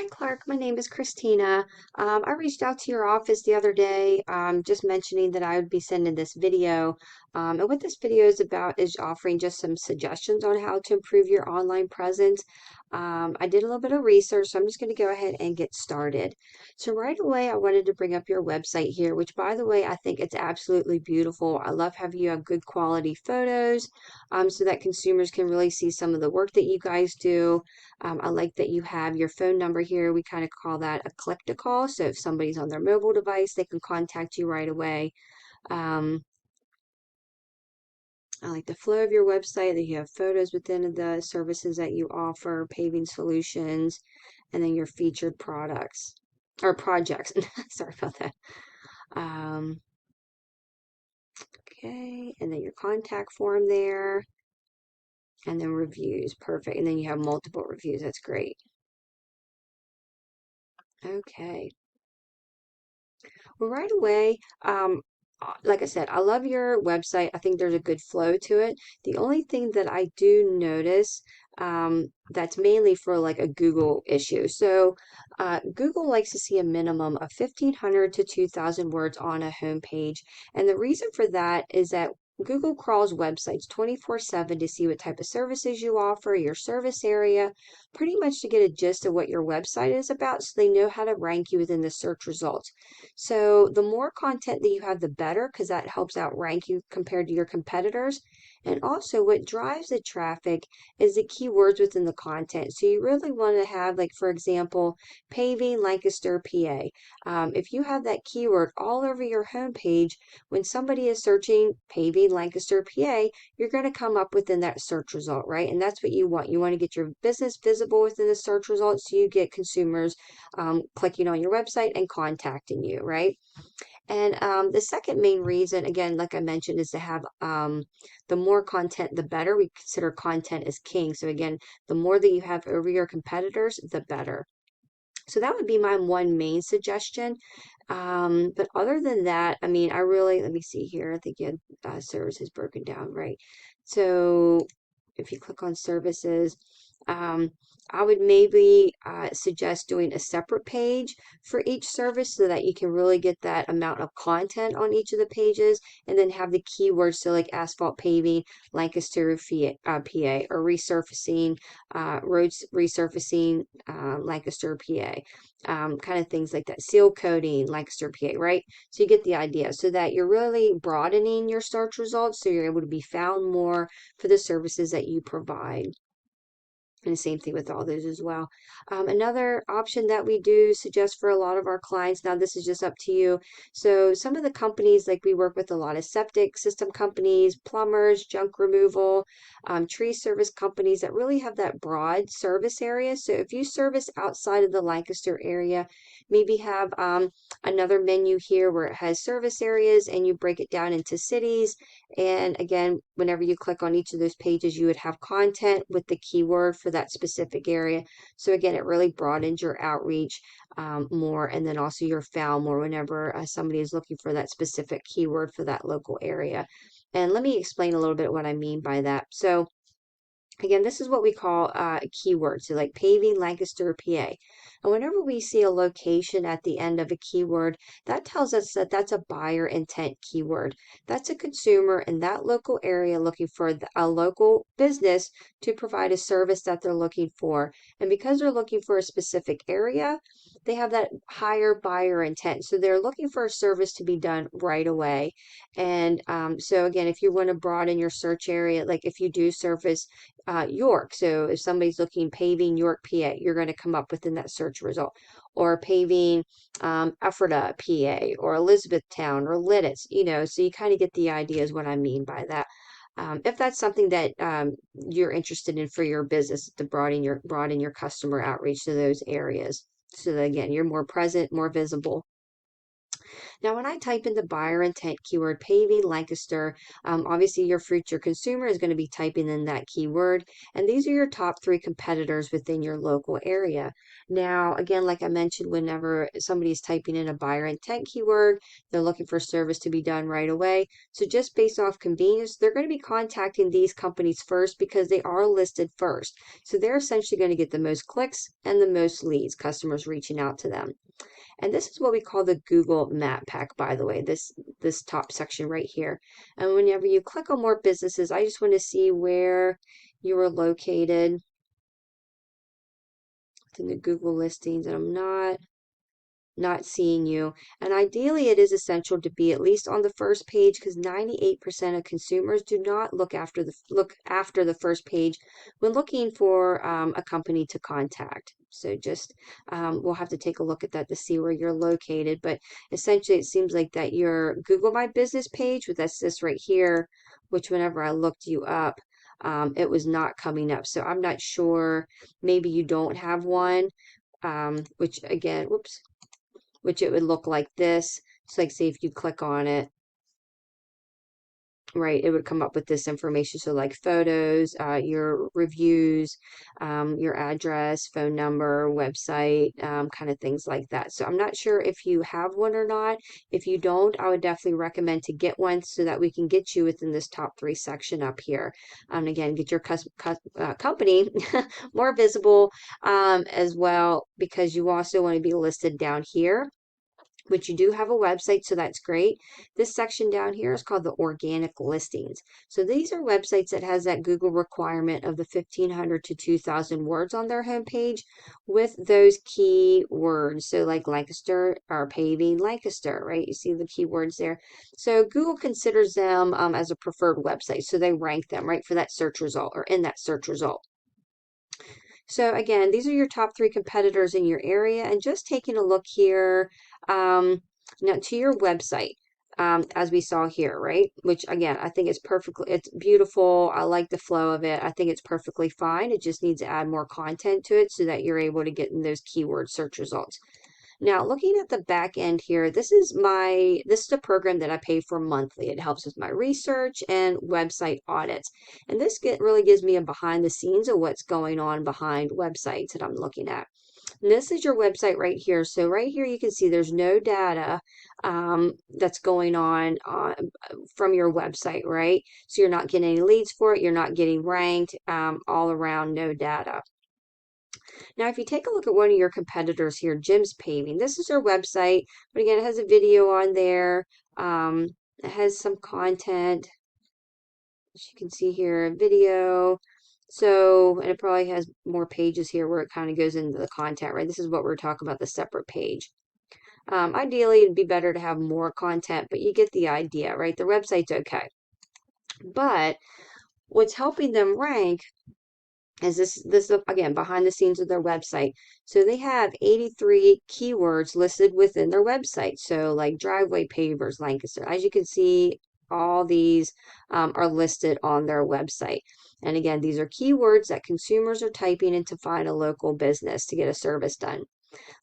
Hi, Clark. My name is Christina. I reached out to your office the other day, just mentioning that I would be sending this video. And what this video is about is offering just some suggestions on how to improve your online presence. I did a little bit of research, so I'm just going to go ahead and get started. So right away, I wanted to bring up your website here, which, by the way, I think it's absolutely beautiful. I love having you have good quality photos, so that consumers can really see some of the work that you guys do. I like that you have your phone number here. We kind of call that a click to call. So if somebody's on their mobile device, they can contact you right away. Um, I like the flow of your website, that you have photos within the services that you offer, paving solutions, and then your featured products or projects. Sorry about that. Um, okay, and then your contact form there, and then reviews. Perfect. And then you have multiple reviews. That's great. Okay. Well, right away, like I said, I love your website. I think there's a good flow to it. The only thing that I do notice, that's mainly for like a Google issue. So, Google likes to see a minimum of 1,500 to 2,000 words on a home page. And the reason for that is that Google crawls websites 24/7 to see what type of services you offer, your service area, pretty much to get a gist of what your website is about so they know how to rank you within the search results. So the more content that you have, the better, because that helps outrank you compared to your competitors. And also, what drives the traffic is the keywords within the content. So you really want to have, like, for example, paving Lancaster, PA. If you have that keyword all over your homepage, when somebody is searching paving Lancaster, PA, you're going to come up within that search result, right? And that's what you want. You want to get your business visible within the search results so you get consumers clicking on your website and contacting you, right? And the second main reason, again, like I mentioned, is to have the more content, the better. We consider content as king. So again, the more that you have over your competitors, the better. So that would be my one main suggestion. But other than that, I mean, let me see here. I think you had services broken down, right? So if you click on services, um, I would maybe suggest doing a separate page for each service so that you can really get that amount of content on each of the pages and then have the keywords. So like asphalt paving, Lancaster, PA, or resurfacing, roads resurfacing, Lancaster, PA, kind of things like that. Seal coating, Lancaster, PA, right? So you get the idea so that you're really broadening your search results so you're able to be found more for the services that you provide. And the same thing with all those as well. Another option that we do suggest for a lot of our clients, now this is just up to you. So some of the companies, like we work with a lot of septic system companies, plumbers, junk removal, tree service companies that really have that broad service area. So if you service outside of the Lancaster area, maybe have another menu here where it has service areas and you break it down into cities. And again, whenever you click on each of those pages, you would have content with the keyword for that specific area. So again, it really broadens your outreach more, and then also your found more whenever somebody is looking for that specific keyword for that local area. And let me explain a little bit what I mean by that. So again, this is what we call a keyword. So like paving Lancaster, PA. And whenever we see a location at the end of a keyword, that tells us that that's a buyer intent keyword. That's a consumer in that local area looking for a local business to provide a service that they're looking for. And because they're looking for a specific area, they have that higher buyer intent. So they're looking for a service to be done right away. And so again, if you want to broaden your search area, like if you do service York. So if somebody's looking paving York, PA, you're going to come up within that search result. Or paving Ephrata, PA, or Elizabethtown, or Lititz, so you kind of get the idea is what I mean by that. If that's something that you're interested in for your business, to broaden your customer outreach to those areas. So that again, you're more present, more visible. Now, when I type in the buyer intent keyword paving Lancaster, obviously your future consumer is going to be typing in that keyword, and these are your top three competitors within your local area. Now, again, like I mentioned, whenever somebody's typing in a buyer intent keyword, they're looking for service to be done right away. So just based off convenience, they're going to be contacting these companies first because they are listed first. So they're essentially going to get the most clicks and the most leads, customers reaching out to them. And this is what we call the Google Map Pack, by the way, this top section right here. And whenever you click on more businesses, I just want to see where you are located in the Google listings, and I'm not seeing you. And ideally, it is essential to be at least on the first page because 98% of consumers do not look after the first page when looking for a company to contact. So just we'll have to take a look at that to see where you're located. But essentially, it seems like that your Google My Business page, with this right here, which whenever I looked you up, it was not coming up. So I'm not sure. Maybe you don't have one. Which again, whoops, which it would look like this. So like say if you click on it, right, it would come up with this information. So like photos, your reviews, your address, phone number, website, kind of things like that. So I'm not sure if you have one or not. If you don't, I would definitely recommend to get one so that we can get you within this top three section up here. Again, get your company more visible as well, because you also want to be listed down here, which you do have a website, so that's great. This section down here is called the organic listings. So these are websites that has that Google requirement of the 1,500 to 2,000 words on their homepage with those key words. So like Lancaster or paving Lancaster, right? You see the keywords there. So Google considers them as a preferred website. So they rank them, right, for that search result or in that search result. So again, these are your top three competitors in your area, and just taking a look here now to your website, as we saw here, right? Which again, I think it's beautiful. I like the flow of it. I think it's perfectly fine. It just needs to add more content to it so that you're able to get in those keyword search results. Now, looking at the back end here, this is a program that I pay for monthly. It helps with my research and website audits. And this really gives me a behind the scenes of what's going on behind websites that I'm looking at. And this is your website right here. So right here you can see there's no data that's going on from your website, right? So you're not getting any leads for it. You're not getting ranked, all around no data. Now, if you take a look at one of your competitors here, Jim's Paving, this is their website, but again, it has a video on there. It has some content, as you can see here, a video. So, and it probably has more pages here where it kind of goes into the content, right? This is what we're talking about, the separate page. Ideally, it'd be better to have more content, but you get the idea, right? The website's okay. But what's helping them rank is this again behind the scenes of their website. So they have 83 keywords listed within their website. So like driveway pavers, Lancaster. As you can see, all these are listed on their website. And again, these are keywords that consumers are typing in to find a local business to get a service done.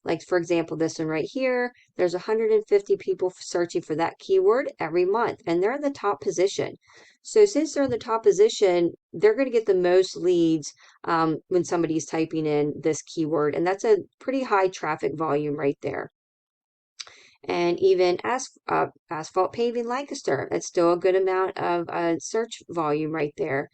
Like, for example, this one right here, there's 150 people searching for that keyword every month, and they're in the top position. So since they're in the top position, they're going to get the most leads when somebody's typing in this keyword, and that's a pretty high traffic volume right there. And even asphalt paving Lancaster, that's still a good amount of search volume right there.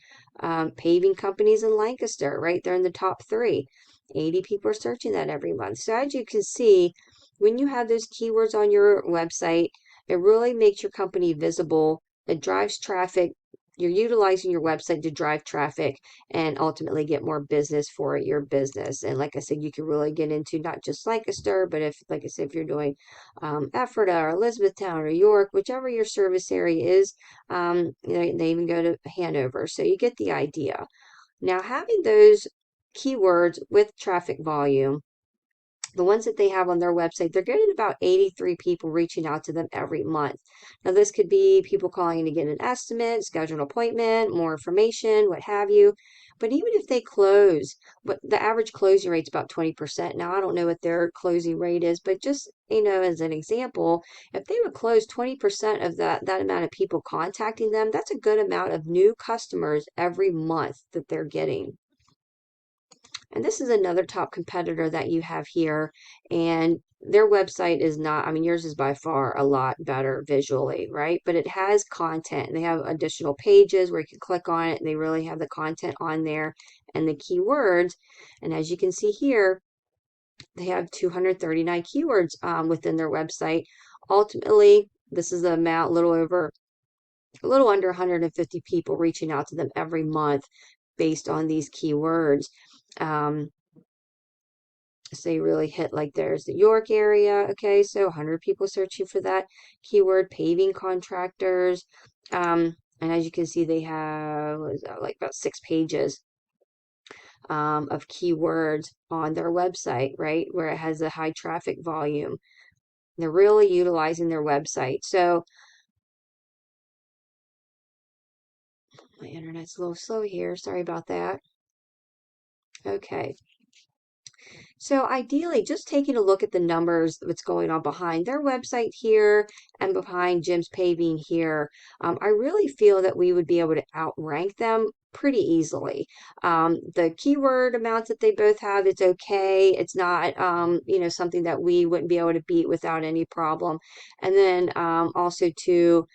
Paving companies in Lancaster, right there in the top three. 80 people are searching that every month. So as you can see, when you have those keywords on your website, it really makes your company visible. It drives traffic. You're utilizing your website to drive traffic and ultimately get more business for your business. And like I said, you can really get into not just Lancaster, but if, like I said, if you're doing Ephrata or Elizabethtown or York, whichever your service area is, they even go to Hanover. So you get the idea. Now, having those keywords with traffic volume, the ones that they have on their website, they're getting about 83 people reaching out to them every month. Now, this could be people calling to get an estimate, schedule an appointment, more information, what have you. But even if they close, but the average closing rate's about 20%. Now, I don't know what their closing rate is, but just, as an example, if they would close 20% of that amount of people contacting them, that's a good amount of new customers every month that they're getting. And this is another top competitor that you have here. And their website is not, I mean, yours is by far a lot better visually, right? But it has content. They have additional pages where you can click on it, and they really have the content on there and the keywords. And as you can see here, they have 239 keywords within their website. Ultimately, this is the amount, a little under 150 people reaching out to them every month based on these keywords. Um, so you really hit, like, there's the York area. Okay, so 100 people searching for that keyword, paving contractors. And as you can see, they have, what is that, like about 6 pages of keywords on their website, right? Where it has a high traffic volume. They're really utilizing their website. So my internet's a little slow here. Sorry about that. Okay. So ideally, just taking a look at the numbers, what's going on behind their website here and behind Jim's Paving here, I really feel that we would be able to outrank them pretty easily. The keyword amounts that they both have, it's okay. It's not, something that we wouldn't be able to beat without any problem. And then also too,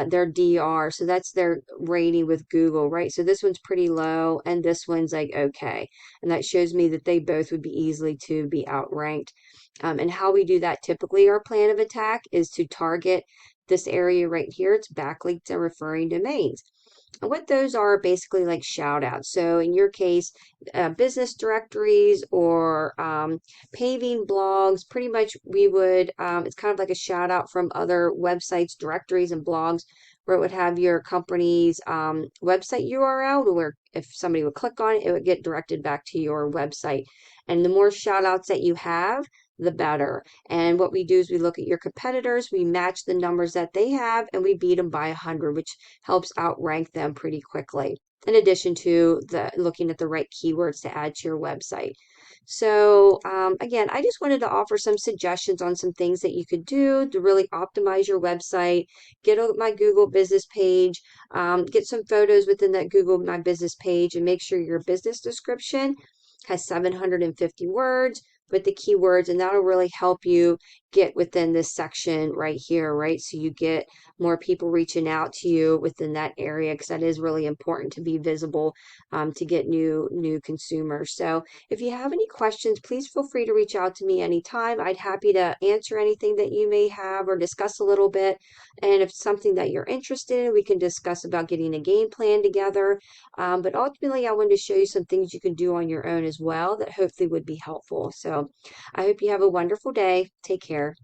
their DR, so that's their rating with Google, right? So this one's pretty low, and this one's like okay. And that shows me that they both would be easily to be outranked. And how we do that typically, our plan of attack is to target this area right here. It's backlinks and referring domains. And what those are basically like shout outs. So in your case, business directories or paving blogs, pretty much we would, it's kind of like a shout out from other websites, directories, and blogs where it would have your company's website URL, where if somebody would click on it, it would get directed back to your website. And the more shout outs that you have, the better. And what we do is we look at your competitors, we match the numbers that they have, and we beat them by 100, which helps outrank them pretty quickly. In addition to the looking at the right keywords to add to your website. So again, I just wanted to offer some suggestions on some things that you could do to really optimize your website. Get my Google business page, get some photos within that Google My Business page, and make sure your business description has 750 words with the keywords, and that'll really help you get within this section right here, right? So you get more people reaching out to you within that area, because that is really important to be visible, to get new consumers. So if you have any questions, please feel free to reach out to me anytime. I'd happy to answer anything that you may have or discuss a little bit. And if it's something that you're interested in, we can discuss about getting a game plan together. But ultimately, I wanted to show you some things you can do on your own as well that hopefully would be helpful. So I hope you have a wonderful day. Take care.